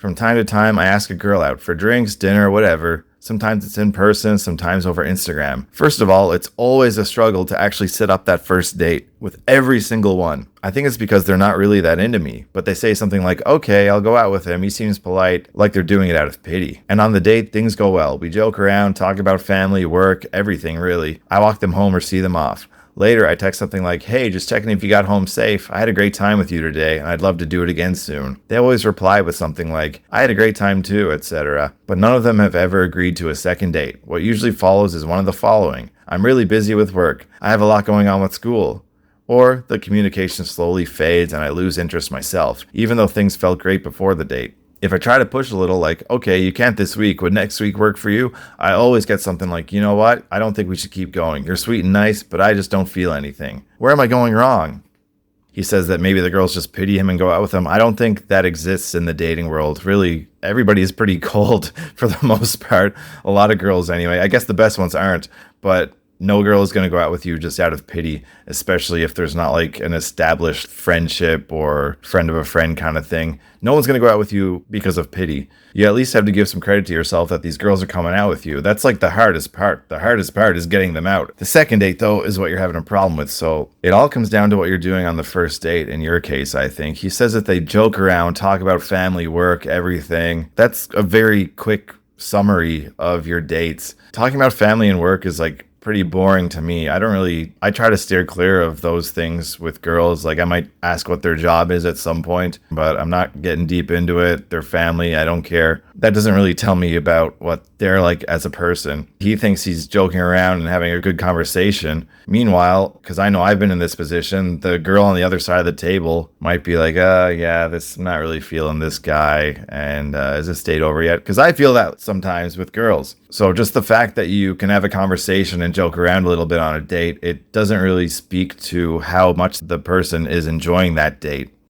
From time to time, I ask a girl out for drinks, dinner, whatever. Sometimes it's in person, sometimes over Instagram. First of all, it's always a struggle to actually set up that first date with every single one. I think it's because they're not really that into me, but they say something like, okay, I'll go out with him. He seems polite, like they're doing it out of pity. And on the date, things go well. We joke around, talk about family, work, everything really. I walk them home or see them off. Later, I text something like, hey, just checking if you got home safe. I had a great time with you today, and I'd love to do it again soon. They always reply with something like, I had a great time too, etc. But none of them have ever agreed to a second date. What usually follows is one of the following. I'm really busy with work. I have a lot going on with school. Or the communication slowly fades and I lose interest myself, even though things felt great before the date. If I try to push a little, like, okay, you can't this week, would next week work for you? I always get something like, you know what? I don't think we should keep going. You're sweet and nice, but I just don't feel anything. Where am I going wrong? He says that maybe the girls just pity him and go out with him. I don't think that exists in the dating world. Really, everybody is pretty cold for the most part. A lot of girls anyway. I guess the best ones aren't, but no girl is going to go out with you just out of pity, especially if there's not like an established friendship or friend of a friend kind of thing. No one's going to go out with you because of pity. You at least have to give some credit to yourself that these girls are coming out with you. That's like the hardest part. The hardest part is getting them out. The second date, though, is what you're having a problem with. So it all comes down to what you're doing on the first date. In your case, I think. He says that they joke around, talk about family, work, everything. That's a very quick summary of your dates. Talking about family and work is like pretty boring to me. I try to steer clear of those things with girls. Like I might ask what their job is at some point, but I'm not getting deep into it. Their family, I don't care. That doesn't really tell me about what they're like as a person. He thinks he's joking around and having a good conversation. Meanwhile, because I know I've been in this position, the girl on the other side of the table might be like, yeah, I'm not really feeling this guy. And is this date over yet? Because I feel that sometimes with girls. So just the fact that you can have a conversation and joke around a little bit on a date, it doesn't really speak to how much the person is enjoying that date.